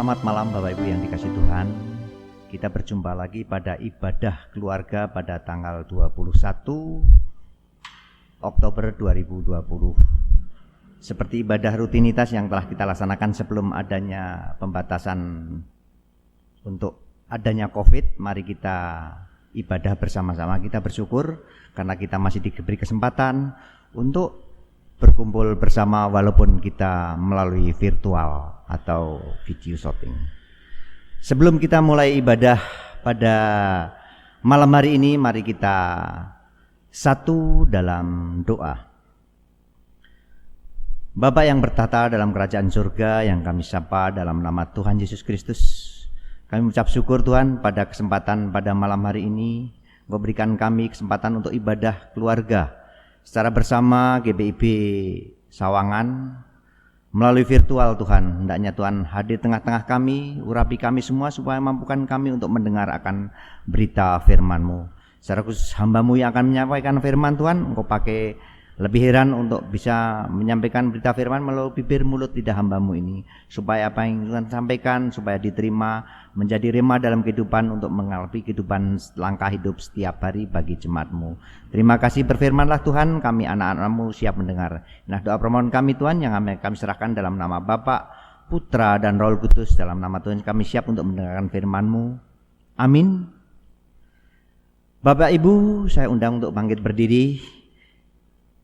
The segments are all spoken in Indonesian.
Selamat malam Bapak Ibu yang dikasihi Tuhan. Kita berjumpa lagi pada ibadah keluarga pada tanggal 21 Oktober 2020. Seperti ibadah rutinitas yang telah kita laksanakan sebelum adanya pembatasan untuk adanya COVID, mari kita ibadah bersama-sama. Kita bersyukur karena kita masih diberi kesempatan untuk berkumpul bersama walaupun kita melalui virtual atau video shooting. Sebelum kita mulai ibadah pada malam hari ini, mari kita satu dalam doa. Bapa yang bertata dalam kerajaan surga, yang kami sapa dalam nama Tuhan Yesus Kristus, kami mengucap syukur Tuhan pada kesempatan pada malam hari ini, Engkau berikan kami kesempatan untuk ibadah keluarga secara bersama GBIB Sawangan melalui virtual. Tuhan, hendaknya Tuhan hadir tengah-tengah kami, urapi kami semua supaya mampukan kami untuk mendengar akan berita firman-Mu. Secara khusus hamba-Mu yang akan menyampaikan firman Tuhan, Engkau pakai lebih heran untuk bisa menyampaikan berita firman melalui bibir mulut lidah hamba-Mu ini, supaya apa yang Tuhan sampaikan supaya diterima menjadi rema dalam kehidupan untuk mengalami kehidupan langkah hidup setiap hari bagi jemaat-Mu. Terima kasih, berfirmanlah Tuhan, kami anak-anak-Mu siap mendengar. Nah, doa permohonan kami Tuhan yang kami serahkan dalam nama Bapa, Putra dan Roh Kudus, dalam nama Tuhan kami siap untuk mendengarkan firman-Mu. Amin. Bapak Ibu, saya undang untuk bangkit berdiri.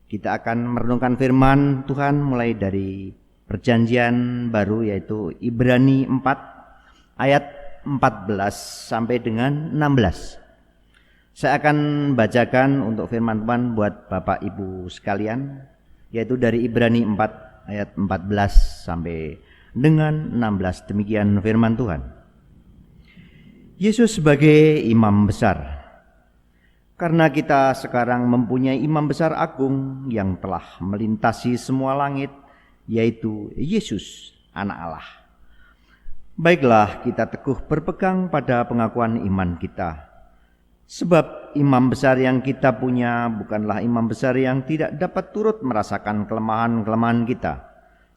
Kita akan merenungkan firman Tuhan mulai dari perjanjian baru, yaitu Ibrani 4 ayat 14 sampai dengan 16. Saya akan bacakan untuk firman Tuhan buat Bapak Ibu sekalian, yaitu dari Ibrani 4 ayat 14 sampai dengan 16. Demikian firman Tuhan. Yesus sebagai imam besar. Karena kita sekarang mempunyai imam besar agung yang telah melintasi semua langit, yaitu Yesus, Anak Allah. Baiklah, kita teguh berpegang pada pengakuan iman kita. Sebab imam besar yang kita punya bukanlah imam besar yang tidak dapat turut merasakan kelemahan-kelemahan kita.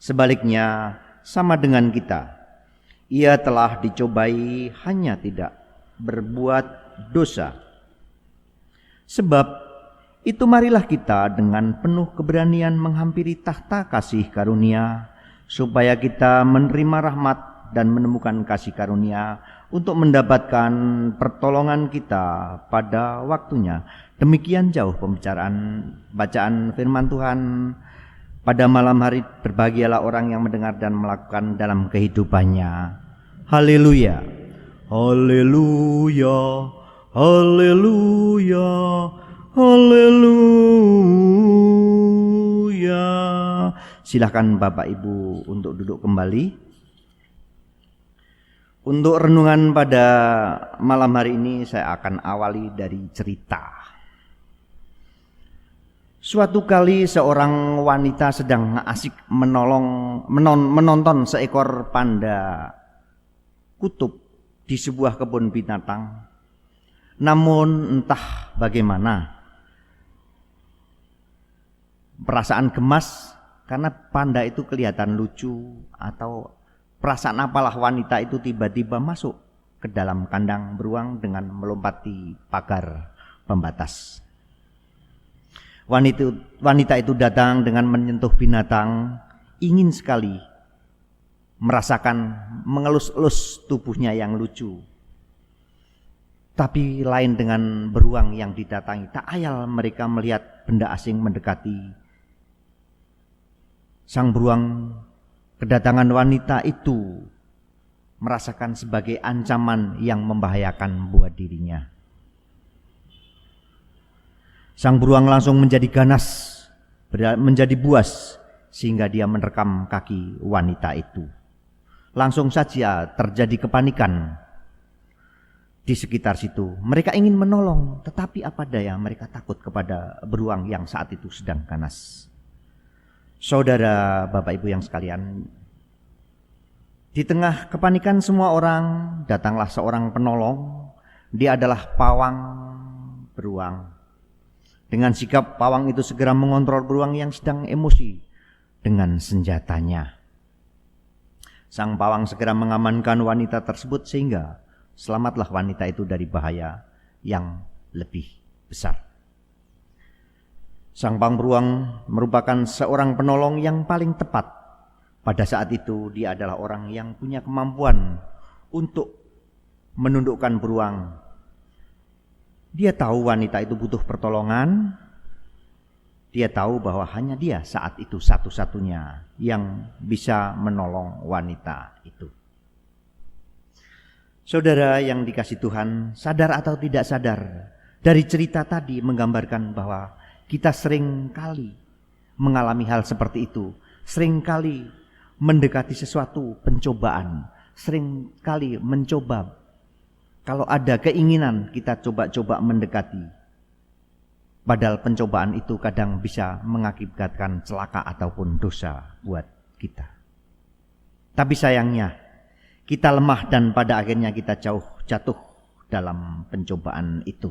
Sebaliknya, sama dengan kita. Ia telah dicobai, hanya tidak berbuat dosa. Sebab itu marilah kita dengan penuh keberanian menghampiri tahta kasih karunia, supaya kita menerima rahmat dan menemukan kasih karunia untuk mendapatkan pertolongan kita pada waktunya. Demikian jauh bacaan firman Tuhan pada malam hari. Berbahagialah orang yang mendengar dan melakukan dalam kehidupannya. Haleluya, haleluya, haleluya, haleluya. Silakan Bapak Ibu untuk duduk kembali. Untuk renungan pada malam hari ini saya akan awali dari cerita. Suatu kali seorang wanita sedang asik menonton seekor panda kutub di sebuah kebun binatang. Namun entah bagaimana, perasaan gemas karena panda itu kelihatan lucu, atau perasaan apalah wanita itu tiba-tiba masuk ke dalam kandang beruang dengan melompati pagar pembatas. Wanita itu datang dengan menyentuh binatang, ingin sekali merasakan mengelus-elus tubuhnya yang lucu. Tapi lain dengan beruang yang didatangi, tak ayal mereka melihat benda asing mendekati. Sang beruang kedatangan wanita itu merasakan sebagai ancaman yang membahayakan buat dirinya. Sang beruang langsung menjadi ganas, menjadi buas, sehingga dia menerkam kaki wanita itu. Langsung saja terjadi kepanikan di sekitar situ. Mereka ingin menolong, tetapi apa daya mereka takut kepada beruang yang saat itu sedang ganas. Saudara, Bapak Ibu yang sekalian, di tengah kepanikan semua orang, datanglah seorang penolong. Dia adalah pawang beruang. Dengan sikap, pawang itu segera mengontrol beruang yang sedang emosi dengan senjatanya. Sang pawang segera mengamankan wanita tersebut sehingga selamatlah wanita itu dari bahaya yang lebih besar. Sang pawang beruang merupakan seorang penolong yang paling tepat. Pada saat itu dia adalah orang yang punya kemampuan untuk menundukkan beruang. Dia tahu wanita itu butuh pertolongan. Dia tahu bahwa hanya dia saat itu satu-satunya yang bisa menolong wanita itu. Saudara yang dikasihi Tuhan, sadar atau tidak sadar, dari cerita tadi menggambarkan bahwa kita sering kali mengalami hal seperti itu. Sering kali mendekati sesuatu pencobaan. Sering kali mencoba. Kalau ada keinginan kita coba-coba mendekati. Padahal pencobaan itu kadang bisa mengakibatkan celaka ataupun dosa buat kita. Tapi sayangnya kita lemah dan pada akhirnya kita jatuh dalam pencobaan itu.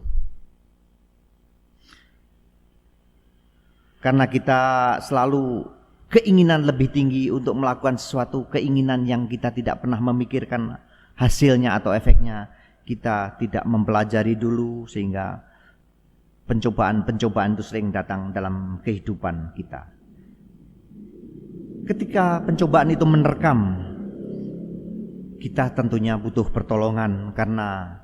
Karena kita selalu keinginan lebih tinggi untuk melakukan sesuatu, keinginan yang kita tidak pernah memikirkan hasilnya atau efeknya. Kita tidak mempelajari dulu sehingga pencobaan-pencobaan itu sering datang dalam kehidupan kita. Ketika pencobaan itu menerkam, kita tentunya butuh pertolongan karena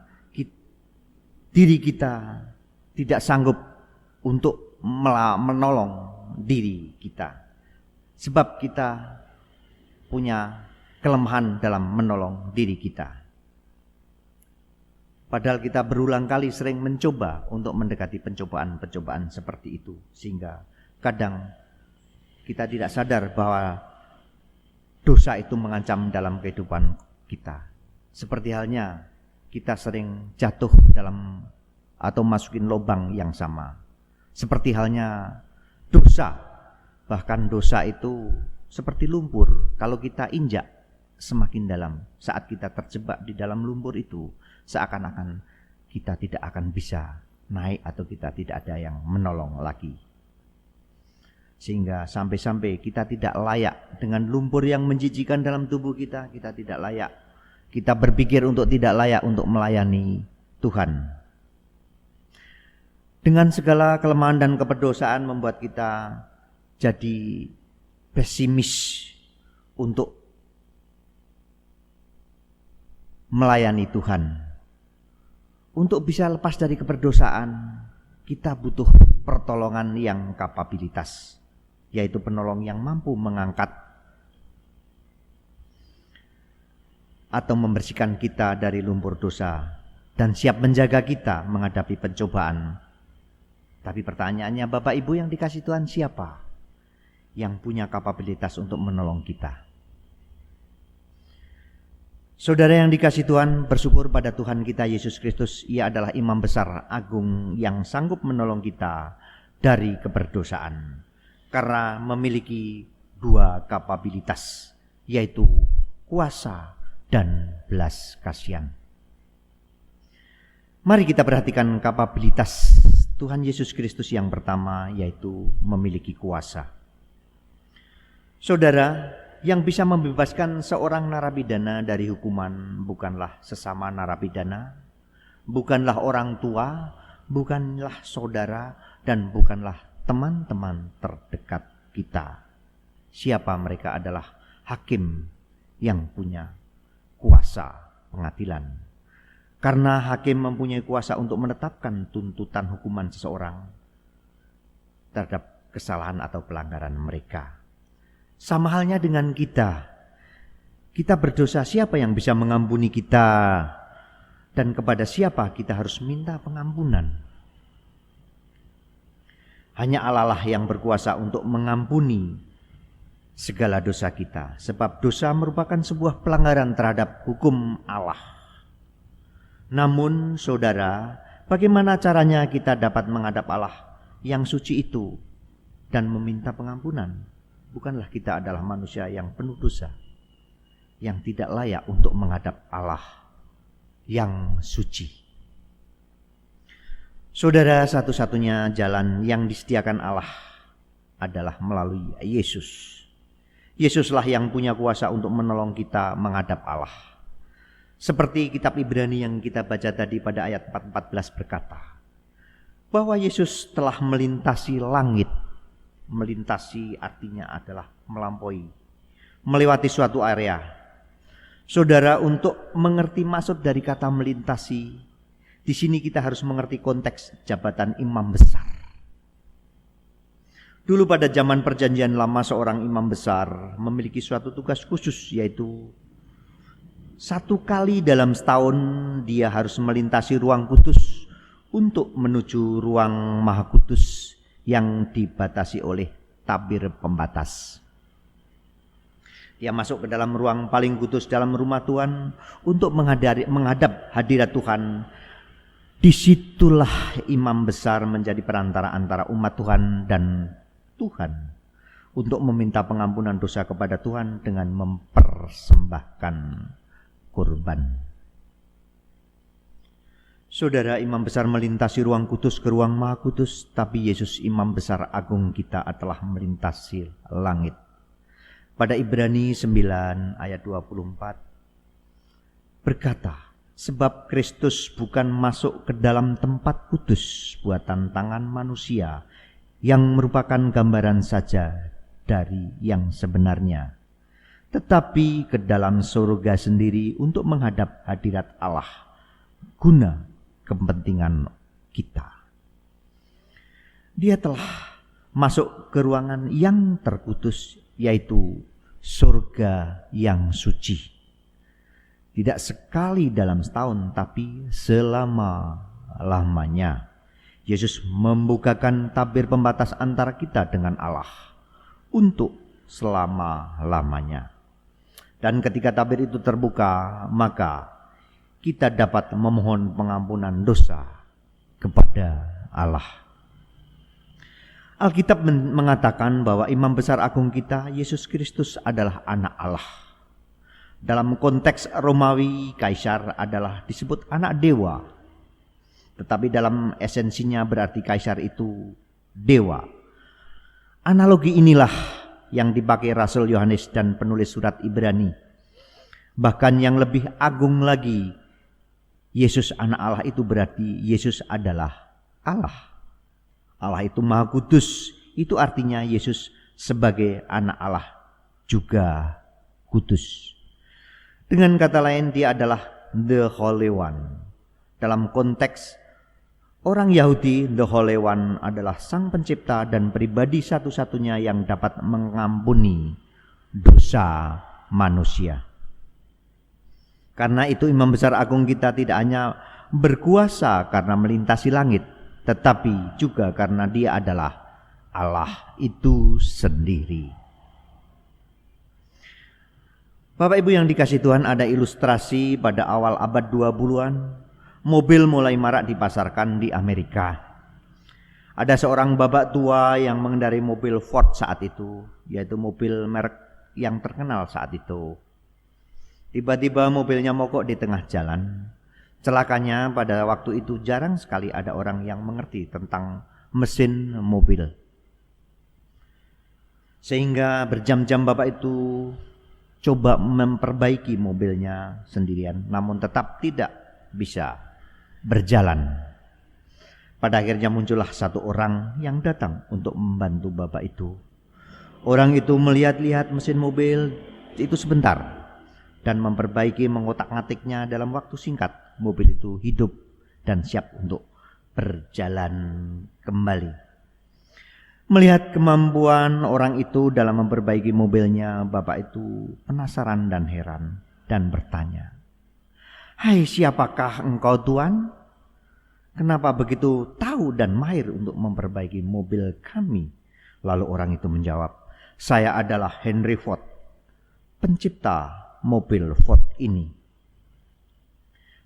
diri kita tidak sanggup untuk menolong diri kita. Sebab kita punya kelemahan dalam menolong diri kita. Padahal kita berulang kali sering mencoba untuk mendekati pencobaan-pencobaan seperti itu. Sehingga kadang kita tidak sadar bahwa dosa itu mengancam dalam kehidupan kita. Seperti halnya kita sering jatuh dalam atau masukin lubang yang sama. Seperti halnya dosa. Bahkan dosa itu seperti lumpur. Kalau kita injak semakin dalam, saat kita terjebak di dalam lumpur itu, seakan-akan kita tidak akan bisa naik atau kita tidak ada yang menolong lagi. Sehingga sampai-sampai kita tidak layak dengan lumpur yang menjijikan dalam tubuh kita. Kita tidak layak. Kita berpikir untuk tidak layak untuk melayani Tuhan. Dengan segala kelemahan dan keberdosaan membuat kita jadi pesimis untuk melayani Tuhan. Untuk bisa lepas dari keberdosaan, kita butuh pertolongan yang kapabilitas, yaitu penolong yang mampu mengangkat atau membersihkan kita dari lumpur dosa dan siap menjaga kita menghadapi pencobaan. Tapi pertanyaannya, Bapak Ibu yang dikasihi Tuhan, siapa yang punya kapabilitas untuk menolong kita? Saudara yang dikasihi Tuhan, bersyukur pada Tuhan kita Yesus Kristus. Ia adalah imam besar agung yang sanggup menolong kita dari keberdosaan. Karena memiliki dua kapabilitas, yaitu kuasa dan belas kasihan. Mari kita perhatikan kapabilitas Tuhan Yesus Kristus yang pertama, yaitu memiliki kuasa. Saudara, yang bisa membebaskan seorang narapidana dari hukuman bukanlah sesama narapidana, bukanlah orang tua, bukanlah saudara, dan bukanlah teman-teman terdekat kita. Siapa mereka? Adalah hakim yang punya kuasa pengadilan. Karena hakim mempunyai kuasa untuk menetapkan tuntutan hukuman seseorang terhadap kesalahan atau pelanggaran mereka. Sama halnya dengan kita. Kita berdosa, siapa yang bisa mengampuni kita? Dan kepada siapa kita harus minta pengampunan? Hanya Allah lah yang berkuasa untuk mengampuni segala dosa kita. Sebab dosa merupakan sebuah pelanggaran terhadap hukum Allah. Namun saudara, bagaimana caranya kita dapat menghadap Allah yang suci itu dan meminta pengampunan? Bukanlah kita adalah manusia yang penuh dosa, yang tidak layak untuk menghadap Allah yang suci. Saudara, satu-satunya jalan yang disediakan Allah adalah melalui Yesus. Yesuslah yang punya kuasa untuk menolong kita menghadap Allah. Seperti kitab Ibrani yang kita baca tadi pada ayat 14 berkata, bahwa Yesus telah melintasi langit. Melintasi artinya adalah melampaui, melewati suatu area. Saudara, untuk mengerti maksud dari kata melintasi, di sini kita harus mengerti konteks jabatan imam besar. Dulu pada zaman Perjanjian Lama, seorang imam besar memiliki suatu tugas khusus, yaitu satu kali dalam setahun dia harus melintasi ruang kudus untuk menuju ruang Maha Kudus yang dibatasi oleh tabir pembatas. Dia masuk ke dalam ruang paling kudus dalam rumah Tuhan untuk menghadap hadirat Tuhan. Disitulah imam besar menjadi perantara antara umat Tuhan dan Tuhan untuk meminta pengampunan dosa kepada Tuhan dengan mempersembahkan kurban. Saudara, imam besar melintasi ruang kudus ke ruang Maha Kudus, tapi Yesus imam besar agung kita telah melintasi langit. Pada Ibrani 9 ayat 24 berkata, sebab Kristus bukan masuk ke dalam tempat kudus buatan tangan manusia, yang merupakan gambaran saja dari yang sebenarnya, tetapi ke dalam surga sendiri untuk menghadap hadirat Allah guna kepentingan kita. Dia telah masuk ke ruangan yang terkudus, yaitu surga yang suci. Tidak sekali dalam setahun, tapi selama-lamanya. Yesus membukakan tabir pembatas antara kita dengan Allah untuk selama-lamanya. Dan ketika tabir itu terbuka, maka kita dapat memohon pengampunan dosa kepada Allah. Alkitab mengatakan bahwa imam besar agung kita, Yesus Kristus, adalah anak Allah. Dalam konteks Romawi, kaisar adalah disebut anak dewa. Tetapi dalam esensinya berarti kaisar itu dewa. Analogi inilah yang dipakai Rasul Yohanes dan penulis surat Ibrani. Bahkan yang lebih agung lagi, Yesus anak Allah itu berarti Yesus adalah Allah. Allah itu Maha Kudus, itu artinya Yesus sebagai anak Allah juga kudus. Dengan kata lain, dia adalah the Holy One. Dalam konteks orang Yahudi, the Holy One adalah sang pencipta dan pribadi satu-satunya yang dapat mengampuni dosa manusia. Karena itu imam besar agung kita tidak hanya berkuasa karena melintasi langit, tetapi juga karena dia adalah Allah itu sendiri. Bapak Ibu yang dikasihi Tuhan, ada ilustrasi pada awal abad 20-an. Mobil mulai marak dipasarkan di Amerika. Ada seorang bapak tua yang mengendarai mobil Ford saat itu, yaitu mobil merek yang terkenal saat itu. Tiba-tiba mobilnya mogok di tengah jalan. Celakanya pada waktu itu jarang sekali ada orang yang mengerti tentang mesin mobil. Sehingga berjam-jam bapak itu coba memperbaiki mobilnya sendirian, namun tetap tidak bisa berjalan. Pada akhirnya muncullah satu orang yang datang untuk membantu bapak itu. Orang itu melihat-lihat mesin mobil itu sebentar dan memperbaiki, mengotak-ngatiknya. Dalam waktu singkat mobil itu hidup dan siap untuk berjalan kembali. Melihat kemampuan orang itu dalam memperbaiki mobilnya, bapak itu penasaran dan heran dan bertanya, "Hai, siapakah engkau, Tuan? Kenapa begitu tahu dan mahir untuk memperbaiki mobil kami?" Lalu orang itu menjawab, "Saya adalah Henry Ford, pencipta mobil Ford ini."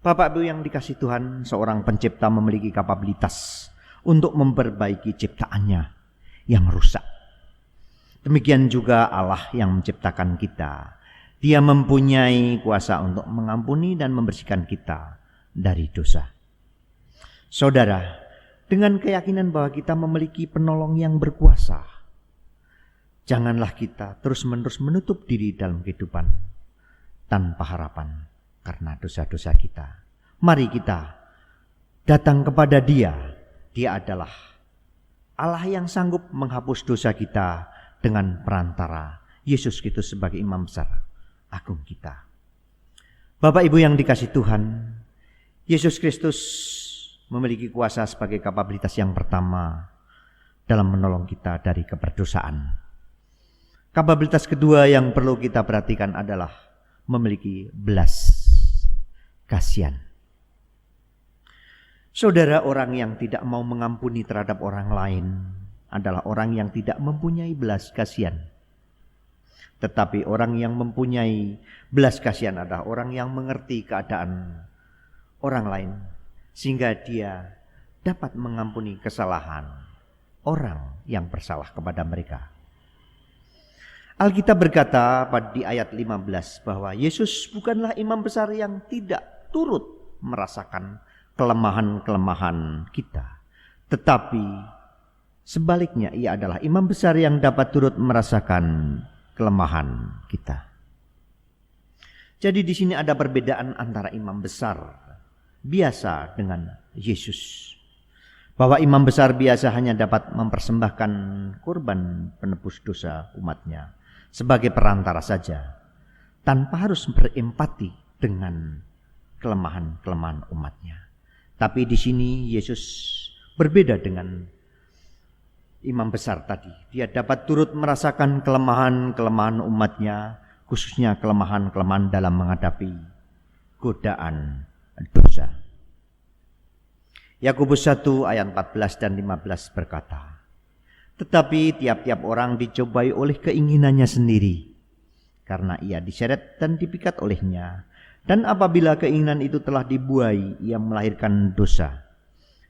Bapak Ibu yang dikasihi Tuhan, seorang pencipta memiliki kapabilitas untuk memperbaiki ciptaannya yang rusak. Demikian juga Allah yang menciptakan kita. Dia mempunyai kuasa untuk mengampuni dan membersihkan kita dari dosa. Saudara, dengan keyakinan bahwa kita memiliki penolong yang berkuasa, Janganlah kita terus-menerus menutup diri dalam kehidupan tanpa harapan karena dosa-dosa kita. Mari kita datang kepada Dia. Dia adalah Allah yang sanggup menghapus dosa kita dengan perantara Yesus Kristus sebagai imam besar agung kita. Bapak Ibu yang dikasihi Tuhan, Yesus Kristus memiliki kuasa sebagai kapabilitas yang pertama dalam menolong kita dari keberdosaan. Kapabilitas kedua yang perlu kita perhatikan adalah memiliki belas kasihan. Saudara, orang yang tidak mau mengampuni terhadap orang lain adalah orang yang tidak mempunyai belas kasihan. Tetapi orang yang mempunyai belas kasihan adalah orang yang mengerti keadaan orang lain, sehingga dia dapat mengampuni kesalahan orang yang bersalah kepada mereka. Alkitab berkata di ayat 15 bahwa Yesus bukanlah imam besar yang tidak turut merasakan kelemahan-kelemahan kita. Tetapi sebaliknya ia adalah imam besar yang dapat turut merasakan kelemahan kita. Jadi di sini ada perbedaan antara imam besar biasa dengan Yesus. Bahwa imam besar biasa hanya dapat mempersembahkan kurban penebus dosa umatnya sebagai perantara saja, tanpa harus berempati dengan kelemahan-kelemahan umatnya. Tapi di sini Yesus berbeda dengan imam besar tadi. Dia dapat turut merasakan kelemahan-kelemahan umatnya, khususnya kelemahan-kelemahan dalam menghadapi godaan dosa. Yakobus 1 ayat 14 dan 15 berkata, tetapi tiap-tiap orang dicobai oleh keinginannya sendiri, karena ia diseret dan dipikat olehnya. Dan apabila keinginan itu telah dibuai, ia melahirkan dosa.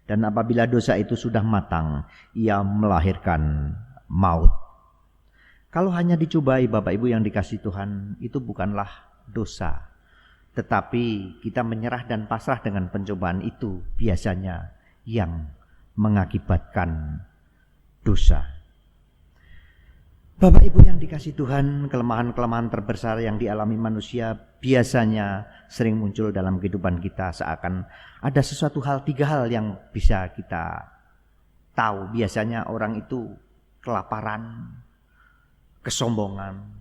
Dan apabila dosa itu sudah matang, ia melahirkan maut. Kalau hanya dicobai, Bapak Ibu yang dikasihi Tuhan, itu bukanlah dosa. Tetapi kita menyerah dan pasrah dengan pencobaan itu biasanya yang mengakibatkan dosa. Bapak Ibu yang dikasihi Tuhan, kelemahan-kelemahan terbesar yang dialami manusia biasanya sering muncul dalam kehidupan kita, seakan ada sesuatu hal, 3 hal yang bisa kita tahu. Biasanya orang itu kelaparan, kesombongan,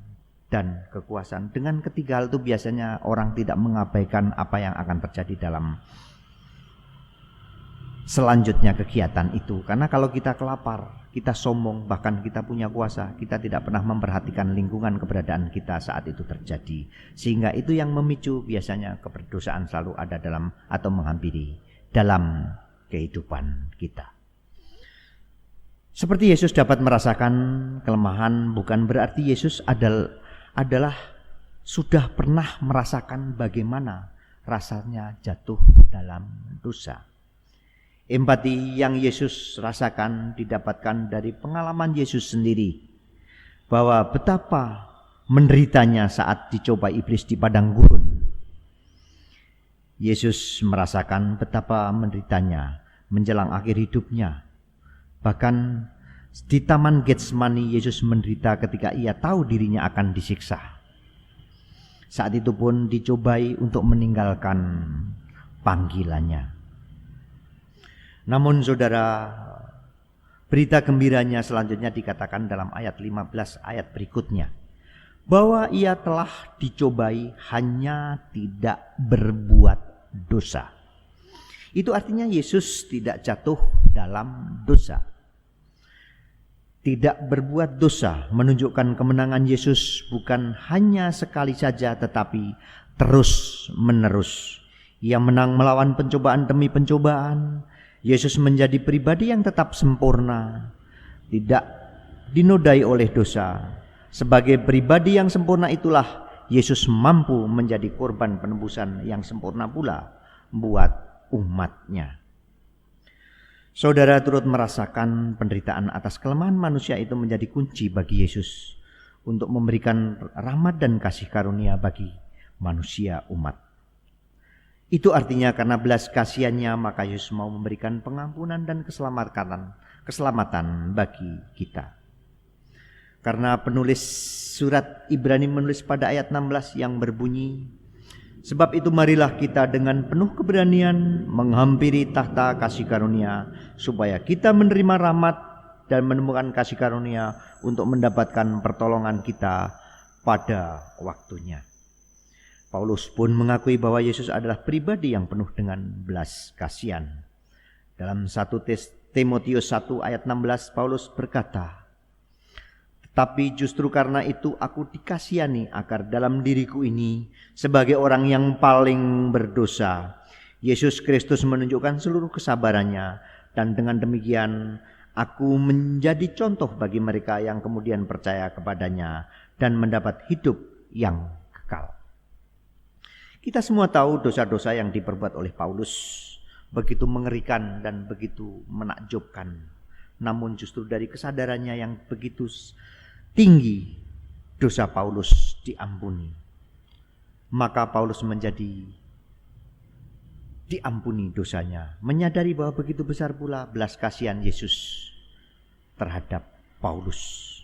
dan kekuasaan. Dengan ketiga hal itu biasanya orang tidak mengabaikan apa yang akan terjadi dalam selanjutnya kegiatan itu. Karena kalau kita kelapar, kita sombong, bahkan kita punya kuasa, kita tidak pernah memperhatikan lingkungan keberadaan kita saat itu terjadi. Sehingga itu yang memicu biasanya keberdosaan selalu ada dalam atau menghampiri dalam kehidupan kita. Seperti Yesus dapat merasakan kelemahan, bukan berarti Yesus adalah sudah pernah merasakan bagaimana rasanya jatuh dalam dosa. Empati yang Yesus rasakan didapatkan dari pengalaman Yesus sendiri, bahwa betapa menderitanya saat dicoba iblis di padang gurun. Yesus merasakan betapa menderitanya menjelang akhir hidupnya. Bahkan di Taman Getsemani Yesus menderita ketika ia tahu dirinya akan disiksa. Saat itu pun dicobai untuk meninggalkan panggilannya. Namun saudara, berita gembiranya selanjutnya dikatakan dalam ayat 15 ayat berikutnya, bahwa ia telah dicobai hanya tidak berbuat dosa. Itu artinya Yesus tidak jatuh dalam dosa. Tidak berbuat dosa menunjukkan kemenangan Yesus bukan hanya sekali saja, tetapi terus menerus. Ia menang melawan pencobaan demi pencobaan. Yesus menjadi pribadi yang tetap sempurna, tidak dinodai oleh dosa. Sebagai pribadi yang sempurna itulah Yesus mampu menjadi korban penebusan yang sempurna pula buat umatnya. Saudara turut merasakan penderitaan atas kelemahan manusia itu menjadi kunci bagi Yesus untuk memberikan rahmat dan kasih karunia bagi manusia umat. Itu artinya karena belas kasihannya maka Yesus mau memberikan pengampunan dan keselamatan bagi kita. Karena penulis surat Ibrani menulis pada ayat 16 yang berbunyi, sebab itu marilah kita dengan penuh keberanian menghampiri tahta kasih karunia, supaya kita menerima rahmat dan menemukan kasih karunia untuk mendapatkan pertolongan kita pada waktunya. Paulus pun mengakui bahwa Yesus adalah pribadi yang penuh dengan belas kasihan. Dalam 1 Timotius 1 ayat 16 Paulus berkata, "Tetapi justru karena itu aku dikasihani agar dalam diriku ini sebagai orang yang paling berdosa, Yesus Kristus menunjukkan seluruh kesabarannya, dan dengan demikian aku menjadi contoh bagi mereka yang kemudian percaya kepadanya dan mendapat hidup yang kekal." Kita semua tahu dosa-dosa yang diperbuat oleh Paulus begitu mengerikan dan begitu menakjubkan. Namun justru dari kesadarannya yang begitu tinggi, dosa Paulus diampuni. Maka Paulus menjadi diampuni dosanya, menyadari bahwa begitu besar pula belas kasihan Yesus terhadap Paulus.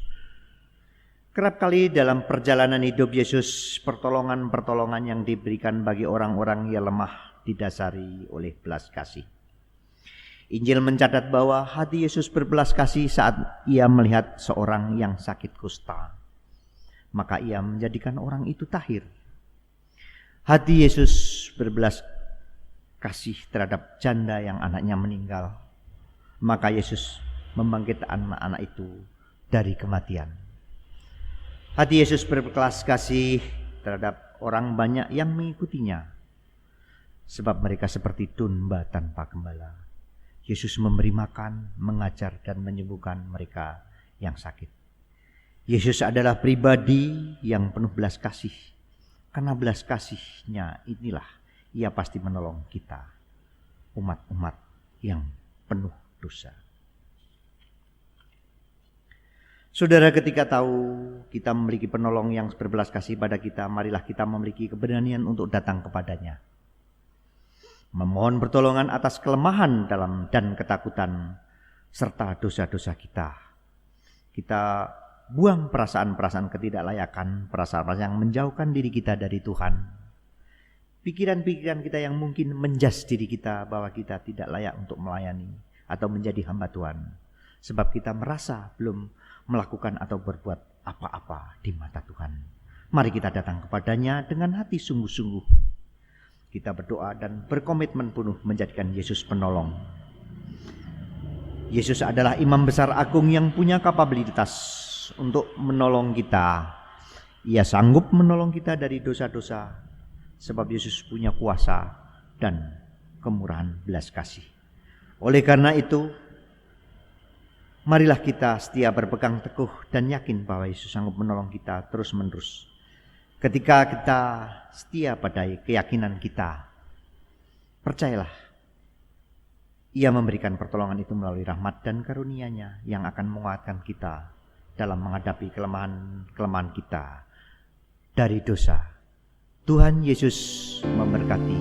Kerap kali dalam perjalanan hidup Yesus, pertolongan-pertolongan yang diberikan bagi orang-orang yang lemah didasari oleh belas kasih. Injil mencatat bahwa hati Yesus berbelas kasih saat ia melihat seorang yang sakit kusta. Maka ia menjadikan orang itu tahir. Hati Yesus berbelas kasih terhadap janda yang anaknya meninggal. Maka Yesus membangkitkan anak itu dari kematian. Hati Yesus berbelas kasih terhadap orang banyak yang mengikutinya, sebab mereka seperti domba tanpa gembala. Yesus memberi makan, mengajar, dan menyembuhkan mereka yang sakit. Yesus adalah pribadi yang penuh belas kasih. Karena belas kasih-Nya inilah Ia pasti menolong kita, umat-umat yang penuh dosa. Saudara, ketika tahu kita memiliki penolong yang berbelas kasih pada kita, marilah kita memiliki keberanian untuk datang kepadanya. Memohon pertolongan atas kelemahan dan ketakutan serta dosa-dosa kita. Kita buang perasaan-perasaan ketidaklayakan, perasaan yang menjauhkan diri kita dari Tuhan. Pikiran-pikiran kita yang mungkin menjas diri kita bahwa kita tidak layak untuk melayani atau menjadi hamba Tuhan. Sebab kita merasa belum melakukan atau berbuat apa-apa di mata Tuhan. Mari kita datang kepadanya dengan hati sungguh-sungguh. Kita berdoa dan berkomitmen penuh menjadikan Yesus penolong. Yesus adalah imam besar agung yang punya kapabilitas untuk menolong kita. Ia sanggup menolong kita dari dosa-dosa, sebab Yesus punya kuasa dan kemurahan belas kasih. Oleh karena itu, marilah kita setia berpegang teguh dan yakin bahwa Yesus sanggup menolong kita terus-menerus. Ketika kita setia pada keyakinan kita, percayalah, Ia memberikan pertolongan itu melalui rahmat dan karunia-Nya yang akan menguatkan kita dalam menghadapi kelemahan kita dari dosa. Tuhan Yesus memberkati.